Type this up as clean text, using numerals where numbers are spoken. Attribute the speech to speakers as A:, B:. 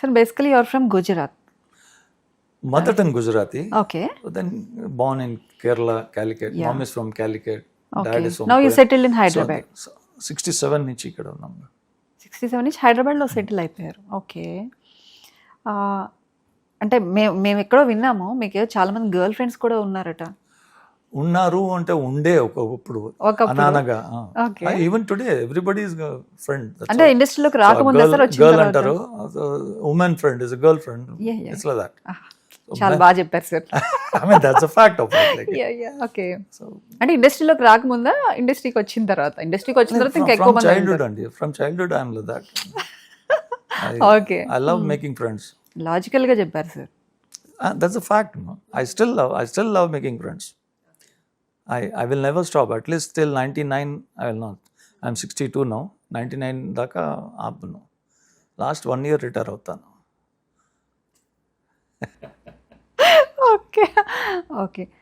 A: Sir basically you're from Gujarat.
B: Mother tongue Gujarati.
A: Okay.
B: But then born in Kerala, Calicut.
A: Yeah.
B: Mom is from Calicut.
A: Okay.
B: Dad is from
A: now you
B: Kerala.
A: Settled in Hyderabad.
B: 67 నుంచి ఇక్కడ ఉన్నాం.
A: 67 నుంచి హైదరాబాద్లో settle అయిపోయారు. Okay. అంటే మేము ఎక్కడో విన్నాము మీకు చాలా మంది గర్ల్ ఫ్రెండ్స్ కూడా ఉన్నారట.
B: ఉన్నారు అంటే ఉండే ఒకప్పుడు
A: ఒకప్పుడు.
B: అనానగా.
A: Okay.
B: Even today everybody is friend.
A: అంటే ఇండస్ట్రీలోకి రాకముందే సార్ వచ్చిన
B: గర్ల్
A: తర్వాత?
B: అంటారు, women friend is girl friend.
A: Yeah, yeah.
B: It's like that.
A: చాలా బాగా చెప్పారు sir.
B: I mean that's a fact of it.
A: Okay.
B: So
A: అంటే ఇండస్ట్రీలోకి రాకముందా, ఇండస్ట్రీకి వచ్చిన తర్వాత ఇంకా ఎక్కువ
B: ఫ్రమ్
A: మంది
B: చైల్డ్హుడ్ అండి, from childhood I'm like that.
A: Okay.
B: I love making friends.
A: Logical గా చెప్పారు sir.
B: That's a fact. No? I still love making friends. I will never stop. At least till 99, I will not. I'm 62 now. 99 దాకా ఆపను. Last 1 year retire అవుతాను.
A: Okay. Okay.